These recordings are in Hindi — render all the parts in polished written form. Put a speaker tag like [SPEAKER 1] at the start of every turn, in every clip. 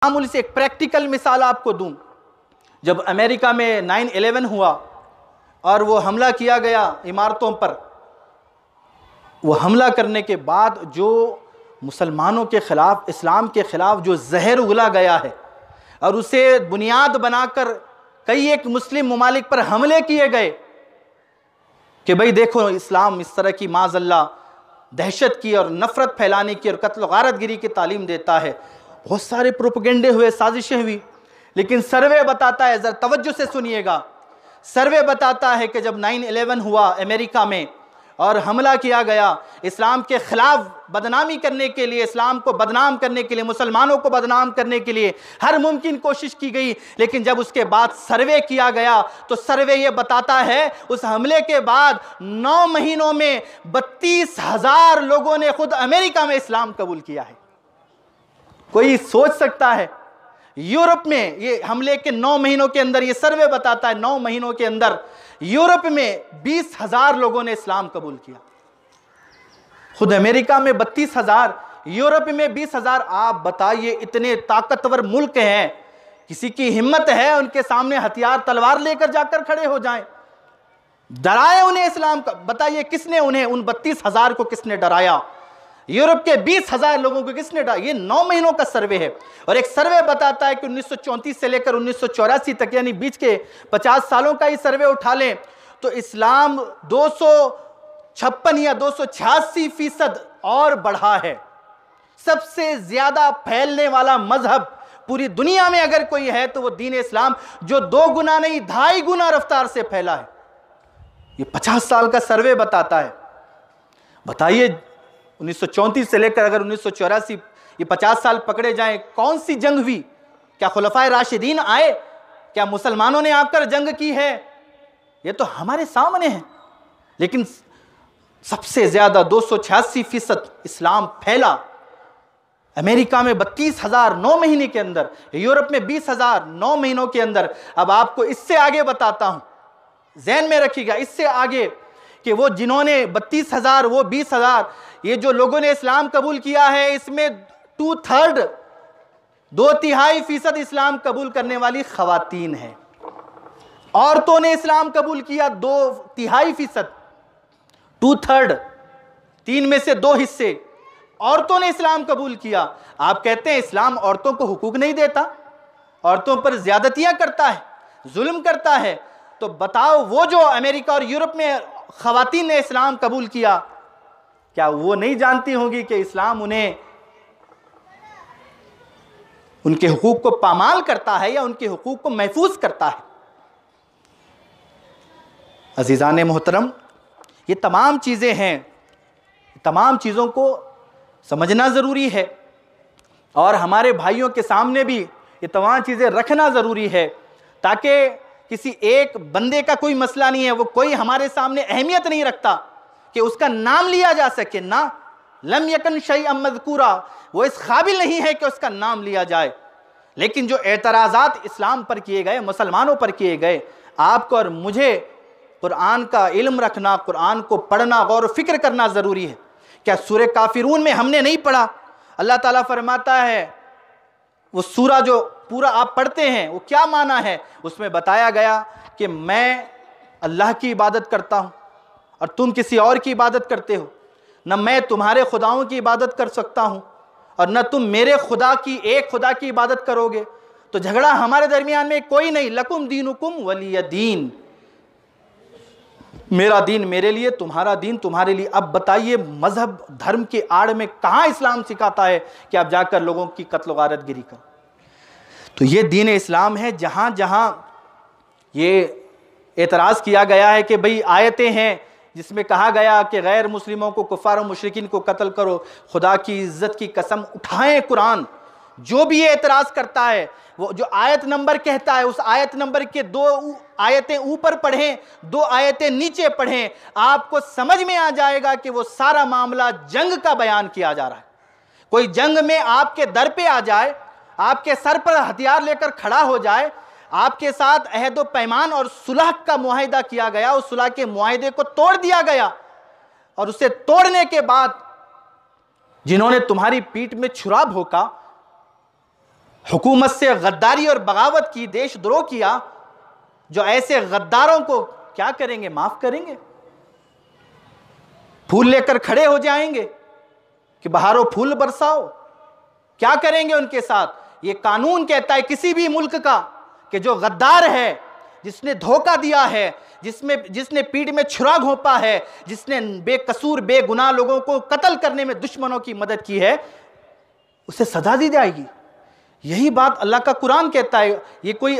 [SPEAKER 1] मामूली से एक प्रैक्टिकल मिसाल आपको दूं, जब अमेरिका में 9/11 हुआ और वो हमला किया गया इमारतों पर, वो हमला करने के बाद जो मुसलमानों के ख़िलाफ़, इस्लाम के ख़िलाफ़ जो जहर उगला गया है और उसे बुनियाद बनाकर कई एक मुस्लिम ममालिक पर हमले किए गए कि भाई देखो इस्लाम इस तरह की माज़ल्ला दहशत की और नफ़रत फैलाने की और कत्ल गारतगिरी की तालीम देता है। बहुत सारे प्रोपेगेंडे हुए, साजिशें हुई, लेकिन सर्वे बताता है, ज़रा तवज्जो से सुनिएगा, सर्वे बताता है कि जब 9/11 हुआ अमेरिका में और हमला किया गया, इस्लाम के ख़िलाफ़ बदनामी करने के लिए, इस्लाम को बदनाम करने के लिए, मुसलमानों को बदनाम करने के लिए हर मुमकिन कोशिश की गई, लेकिन जब उसके बाद सर्वे किया गया तो सर्वे ये बताता है उस हमले के बाद 9 महीनों में 32,000 लोगों ने खुद अमेरिका में इस्लाम कबूल किया है। कोई सोच सकता है यूरोप में ये हमले के 9 महीनों के अंदर, ये सर्वे बताता है 9 महीनों के अंदर यूरोप में 20,000 लोगों ने इस्लाम कबूल किया। खुद अमेरिका में 32,000, यूरोप में 20,000। आप बताइए, इतने ताकतवर मुल्क हैं, किसी की हिम्मत है उनके सामने हथियार तलवार लेकर जाकर खड़े हो जाएं, डराए उन्हें इस्लाम का? बताइए किसने उन्हें, उन 32,000 को किसने डराया? यूरोप के 20,000 लोगों को किसने डराया? ये 9 महीनों का सर्वे है। और एक सर्वे बताता है कि 1934 से लेकर 1984 तक, यानी बीच के 50 सालों का ही सर्वे उठा लें तो इस्लाम 256 या 286% और बढ़ा है। सबसे ज्यादा फैलने वाला मजहब पूरी दुनिया में अगर कोई है तो वो दीन इस्लाम, जो 2 गुना नहीं 2.5 गुना रफ्तार से फैला है। ये 50 साल का सर्वे बताता है। बताइए 1934 से लेकर अगर 1984, ये 50 साल पकड़े जाएं, कौन सी जंग हुई? क्या खुलफाए राशिदीन आए? क्या मुसलमानों ने आकर जंग की है? ये तो हमारे सामने है। लेकिन सबसे ज्यादा 286% इस्लाम फैला अमेरिका में 32,000 9 महीने के अंदर, यूरोप में 20,000 9 महीनों के अंदर। अब आपको इससे आगे बताता हूं, ज़हन में रखिएगा, इससे आगे कि वो जिन्होंने 32,000, वो 20,000, ये जो लोगों ने इस्लाम कबूल किया है, इसमें 2/3 इस्लाम कबूल करने वाली खवातीन है। औरतों ने इस्लाम कबूल किया 2/3, 2/3, 3 में से 2 हिस्से औरतों ने इस्लाम कबूल किया। आप कहते हैं इस्लाम औरतों को हुकूक नहीं देता, औरतों पर ज्यादतियां करता है, जुल्म करता है। तो बताओ, वो जो अमेरिका और यूरोप में खवातीन ने इस्लाम कबूल किया, क्या वो नहीं जानती होंगी कि इस्लाम उन्हें उनके हुकूक को पामाल करता है या उनके हुकूक को महफूज करता है? अजीज़ान मोहतरम, ये तमाम चीज़ें हैं, तमाम चीज़ों को समझना ज़रूरी है और हमारे भाइयों के सामने भी ये तमाम चीज़ें रखना ज़रूरी है, ताकि किसी एक बंदे का कोई मसला नहीं है, वो कोई हमारे सामने अहमियत नहीं रखता कि उसका नाम लिया जा सके ना, लम यकन शैअम मज़कूरा, वो इस काबिल नहीं है कि उसका नाम लिया जाए। लेकिन जो एतराज़ात इस्लाम पर किए गए, मुसलमानों पर किए गए, आपको और मुझे कुरान का इल्म रखना, कुरान को पढ़ना, गौर फिक्र करना ज़रूरी है। क्या सूरह काफिरून में हमने नहीं पढ़ा? अल्लाह ताला फरमाता है, वो सूरा जो पूरा आप पढ़ते हैं वो क्या माना है? उसमें बताया गया कि मैं अल्लाह की इबादत करता हूँ और तुम किसी और की इबादत करते हो, न मैं तुम्हारे खुदाओं की इबादत कर सकता हूँ और न तुम मेरे खुदा की, एक खुदा की इबादत करोगे। तो झगड़ा हमारे दरमियान में कोई नहीं, लकुम दीनुकुम वलिय दीन, मेरा दीन मेरे लिए, तुम्हारा दीन तुम्हारे लिए। अब बताइए, मजहब धर्म के आड़ में कहाँ इस्लाम सिखाता है कि आप जाकर लोगों की कत्ल गारतगिरी कर? तो ये दीन इस्लाम है। जहाँ जहाँ ये एतराज़ किया गया है कि भाई आयतें हैं जिसमें कहा गया कि गैर मुस्लिमों को, कुफ़ार और मुशरिकीन को कत्ल करो, खुदा की इज़्ज़त की कसम उठाएं कुरान। जो भी ये एतराज़ करता है, वो जो आयत नंबर कहता है, उस आयत नंबर के 2 आयतें ऊपर पढ़ें, 2 आयतें नीचे पढ़ें, आपको समझ में आ जाएगा कि वो सारा मामला जंग का बयान किया जा रहा है। कोई जंग में आपके दर पे आ जाए, आपके सर पर हथियार लेकर खड़ा हो जाए, आपके साथ अहद व पैमान और सुलह का मुआहिदा किया गया, उस सुलह के मुआहिदे को तोड़ दिया गया और उसे तोड़ने के बाद जिन्होंने तुम्हारी पीठ में छुरा भोंका, हुकूमत से गद्दारी और बगावत की, देशद्रोह किया, जो ऐसे गद्दारों को क्या करेंगे? माफ करेंगे? फूल लेकर खड़े हो जाएंगे कि बहारो फूल बरसाओ? क्या करेंगे उनके साथ? ये कानून कहता है किसी भी मुल्क का कि जो गद्दार है, जिसने धोखा दिया है, जिसने पीठ में छुरा घोंपा है, जिसने बेकसूर बेगुनाह लोगों को कत्ल करने में दुश्मनों की मदद की है, उसे सजा दी जाएगी। यही बात अल्लाह का कुरान कहता है। ये कोई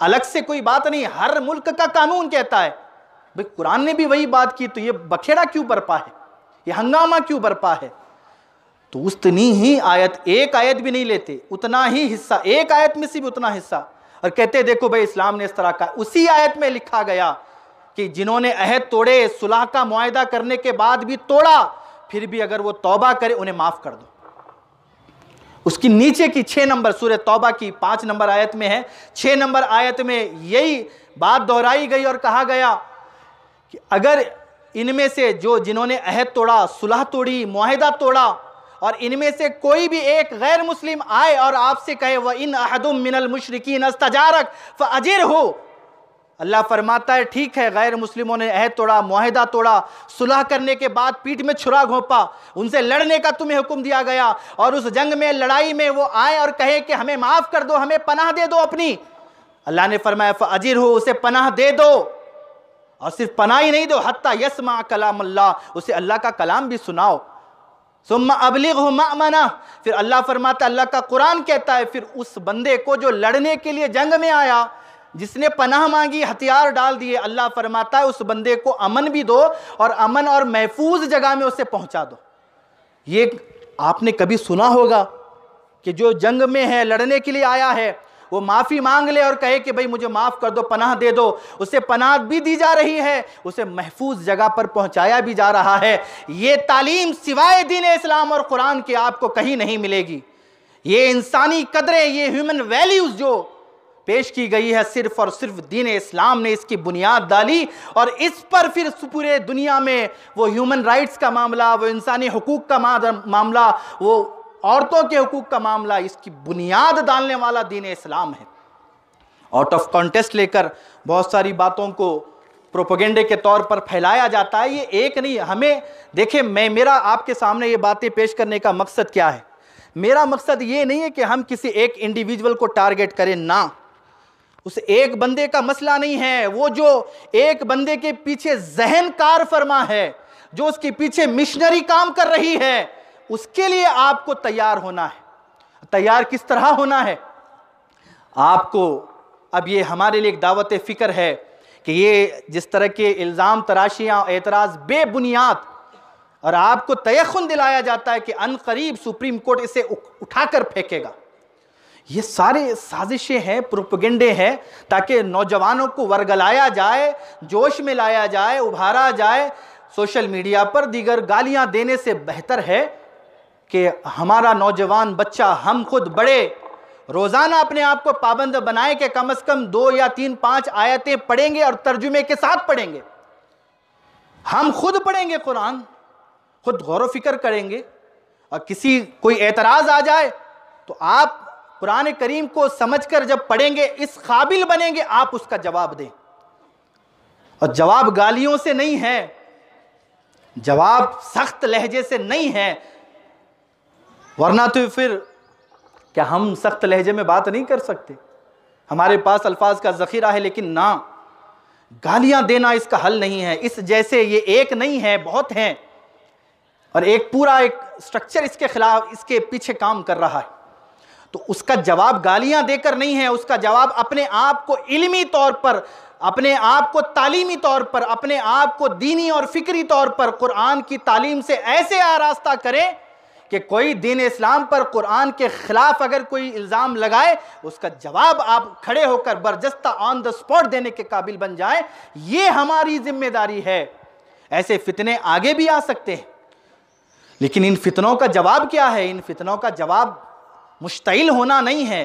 [SPEAKER 1] अलग से कोई बात नहीं, हर मुल्क का कानून कहता है। भाई कुरान ने भी वही बात की, तो ये बखेड़ा क्यों बरपा है, ये हंगामा क्यों बरपा है? तो उतनी ही आयत, एक आयत भी नहीं लेते, उतना ही हिस्सा, एक आयत में से भी उतना हिस्सा, और कहते देखो भाई इस्लाम ने इस तरह का। उसी आयत में लिखा गया कि जिन्होंने अहद तोड़े, सुलह का मुआहदा करने के बाद भी तोड़ा, फिर भी अगर वो तौबा करे उन्हें माफ कर दो। उसकी नीचे की 6 नंबर सूरह तौबा की 5 नंबर आयत में है, 6 नंबर आयत में यही बात दोहराई गई और कहा गया कि अगर इनमें से जो जिन्होंने अहद तोड़ा, सुलह तोड़ी, मुआहदा तोड़ा, और इनमें से कोई भी एक गैर मुस्लिम आए और आपसे कहे वह इन अहदुम मिनल मुशरिकीन अस्तजारक फअजिर हो, अल्लाह फरमाता है ठीक है, गैर मुस्लिमों ने अहद तोड़ा, मुआहदा तोड़ा, सुलह करने के बाद पीठ में छुरा घोंपा, उनसे लड़ने का तुम्हें हुक्म दिया गया, और उस जंग में, लड़ाई में वो आए और कहे कि हमें माफ कर दो, हमें पनाह दे दो अपनी, अल्लाह ने फरमाया फअजिर हो, उसे पनाह दे दो, और सिर्फ पनाह ही नहीं दो, हत्ता यस्मा कलाम अल्लाह, उसे अल्लाह का कलाम भी सुनाओ। सुम्मा अबलिगहु मअमना, फिर अल्लाह फरमाता, अल्लाह का कुरान कहता है, फिर उस बंदे को जो लड़ने के लिए जंग में आया, जिसने पनाह मांगी, हथियार डाल दिए, अल्लाह फरमाता है उस बंदे को अमन भी दो, और अमन और महफूज जगह में उसे पहुंचा दो। ये आपने कभी सुना होगा कि जो जंग में है, लड़ने के लिए आया है, वो माफ़ी मांग ले और कहे कि भाई मुझे माफ़ कर दो, पनाह दे दो, उसे पनाह भी दी जा रही है, उसे महफूज जगह पर पहुंचाया भी जा रहा है। ये तालीम सिवाय दीन इस्लाम और कुरान के आपको कहीं नहीं मिलेगी। ये इंसानी कदरें, ये ह्यूमन वैल्यूज़ जो पेश की गई है, सिर्फ और सिर्फ दीन इस्लाम ने इसकी बुनियाद डाली, और इस पर फिर पूरे दुनिया में वो ह्यूमन राइट्स का मामला, वो इंसानी हुकूक का मामला, वो औरतों के हुकूक का मामला, इसकी बुनियाद डालने वाला दीन इस्लाम है। आउट ऑफ कॉन्टेस्ट लेकर बहुत सारी बातों को प्रोपेगेंडे के तौर पर फैलाया जाता है। ये एक नहीं, हमें देखें, मेरा आपके सामने ये बातें पेश करने का मकसद क्या है? मेरा मकसद ये नहीं है कि हम किसी एक इंडिविजुअल को टारगेट करें, ना, उस एक बंदे का मसला नहीं है। वो जो एक बंदे के पीछे जहन कार फरमा है, जो उसके पीछे मिशनरी काम कर रही है, उसके लिए आपको तैयार होना है। तैयार किस तरह होना है आपको? अब ये हमारे लिए एक दावत फ़िक्र है कि ये जिस तरह के इल्ज़ाम तराशियाँ, एतराज़ बेबुनियाद, और आपको तयख्खुन दिलाया जाता है कि अनकरीब सुप्रीम कोर्ट इसे उठाकर फेंकेगा, ये सारे साजिशें हैं, प्रोपेगेंडे हैं, ताकि नौजवानों को वर्गलाया जाए, जोश में लाया जाए, उभारा जाए। सोशल मीडिया पर दीगर गालियां देने से बेहतर है कि हमारा नौजवान बच्चा, हम खुद बड़े, रोज़ाना अपने आप को पाबंद बनाए कि कम से कम 2 या 3-5 आयतें पढ़ेंगे, और तर्जुमे के साथ पढ़ेंगे। हम खुद पढ़ेंगे कुरान, खुद गौर व फिक्र करेंगे, और कोई एतराज़ आ जाए तो आप कुरान करीम को समझकर जब पढ़ेंगे, इस काबिल बनेंगे आप उसका जवाब दें। और जवाब गालियों से नहीं है, जवाब सख्त लहजे से नहीं है, वरना तो फिर क्या हम सख्त लहजे में बात नहीं कर सकते? हमारे पास अल्फाज का ज़ख़ीरा है, लेकिन ना, गालियां देना इसका हल नहीं है। इस जैसे ये एक नहीं है, बहुत हैं, और एक पूरा एक स्ट्रक्चर इसके खिलाफ, इसके पीछे काम कर रहा है। तो उसका जवाब गालियां देकर नहीं है, उसका जवाब अपने आप को इल्मी तौर पर, अपने आप को तालीमी तौर पर, अपने आप को दीनी और फिक्री तौर पर कुरान की तालीम से ऐसे आरास्ता करें कि कोई दीन इस्लाम पर, कुरान के खिलाफ अगर कोई इल्ज़ाम लगाए, उसका जवाब आप खड़े होकर बरजस्ता ऑन द स्पॉट देने के काबिल बन जाए। ये हमारी जिम्मेदारी है। ऐसे फितने आगे भी आ सकते हैं, लेकिन इन फितनों का जवाब क्या है? इन फितनों का जवाब मुश्तइल होना नहीं है,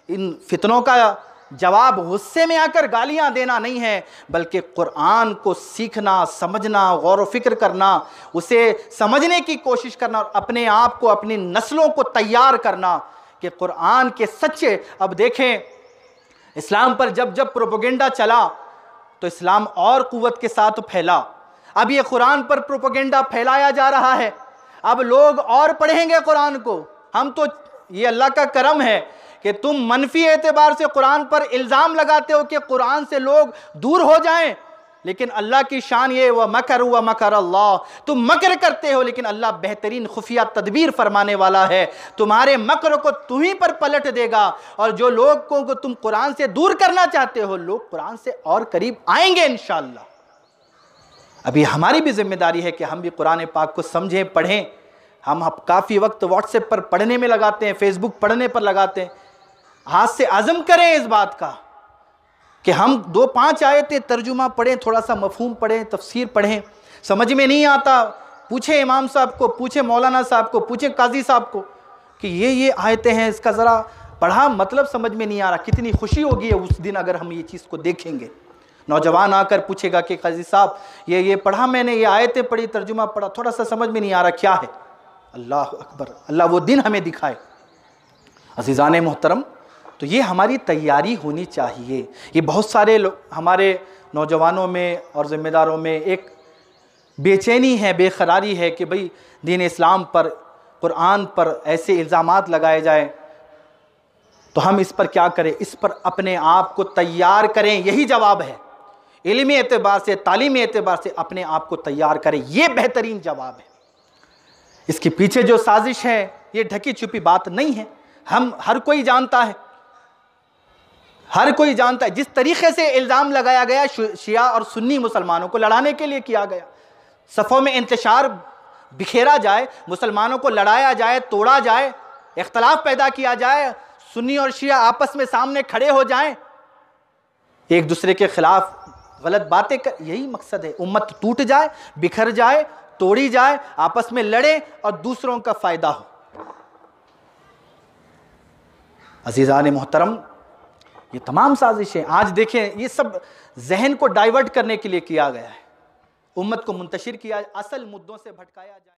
[SPEAKER 1] इन फितनों का जवाब गुस्से में आकर गालियां देना नहीं है, बल्कि कुरान को सीखना, समझना, गौर व फिक्र करना, उसे समझने की कोशिश करना, और अपने आप को, अपनी नस्लों को तैयार करना कि कुरान के सच्चे, अब देखें इस्लाम पर जब जब प्रोपेगेंडा चला तो इस्लाम और कुव्वत के साथ फैला। अब ये कुरान पर प्रोपेगेंडा फैलाया जा रहा है, अब लोग और पढ़ेंगे कुरान को। हम तो, ये अल्लाह का करम है कि तुम मनफी एतबार से कुरान पर इल्ज़ाम लगाते हो कि कुरान से लोग दूर हो जाएं, लेकिन अल्लाह की शान ये व मकर अल्लाह, तुम मकर करते हो लेकिन अल्लाह बेहतरीन खुफिया तदबीर फरमाने वाला है, तुम्हारे मकर को तुम्हीं पर पलट देगा। और जो लोगों को तुम कुरान से दूर करना चाहते हो, लोग कुरान से और करीब आएंगे इंशाअल्लाह। अभी हमारी भी जिम्मेदारी है कि हम भी कुरान पाक को समझें, पढ़ें। हम काफ़ी वक्त व्हाट्सएप पर पढ़ने में लगाते हैं, फेसबुक पढ़ने पर लगाते हैं। हाथ से आज़म करें इस बात का कि हम 2-5 आयतें तर्जुमा पढ़ें, थोड़ा सा मफहूम पढ़ें, तफसीर पढ़ें। समझ में नहीं आता, पूछें इमाम साहब को, पूछें मौलाना साहब को, पूछें काजी साहब को कि ये आयतें हैं, इसका ज़रा पढ़ा मतलब समझ में नहीं आ रहा। कितनी खुशी होगी उस दिन अगर हम ये चीज़ को देखेंगे। नौजवान आकर पूछेगा कि काजी साहब ये पढ़ा मैंने, ये आयतें पढ़ी, तर्जुमा पढ़ा, थोड़ा सा समझ में नहीं आ रहा, क्या है? अल्लाह अकबर, अल्लाह वो दिन हमें दिखाए। अज़ीज़ान मोहतरम, तो ये हमारी तैयारी होनी चाहिए। ये बहुत सारे हमारे नौजवानों में और ज़िम्मेदारों में एक बेचैनी है, बेकरारी है कि भाई दीन इस्लाम पर, कुरान पर ऐसे इल्ज़ामात लगाए जाए, तो हम इस पर क्या करें? इस पर अपने आप को तैयार करें, यही जवाब है। इल्मी एतबार से, तालीमी एतबार से अपने आप को तैयार करें, ये बेहतरीन जवाब है। इसके पीछे जो साजिश है ये ढकी छुपी बात नहीं है, हम हर कोई जानता है, हर कोई जानता है। जिस तरीके से इल्ज़ाम लगाया गया शिया और सुन्नी मुसलमानों को लड़ाने के लिए किया गया, सफ़ों में इंतशार बिखेरा जाए, मुसलमानों को लड़ाया जाए, तोड़ा जाए, इख्तलाफ पैदा किया जाए, सुन्नी और शिया आपस में सामने खड़े हो जाएं, एक दूसरे के खिलाफ गलत बातें कर, यही मकसद है। उम्मत टूट जाए, बिखर जाए, तोड़ी जाए, आपस में लड़े और दूसरों का फ़ायदा हो। अज़ीज़ान मोहतरम, ये तमाम साजिशें आज देखें, ये सब जहन को डाइवर्ट करने के लिए किया गया है, उम्मत को मुंतशिर किया, असल मुद्दों से भटकाया जाए।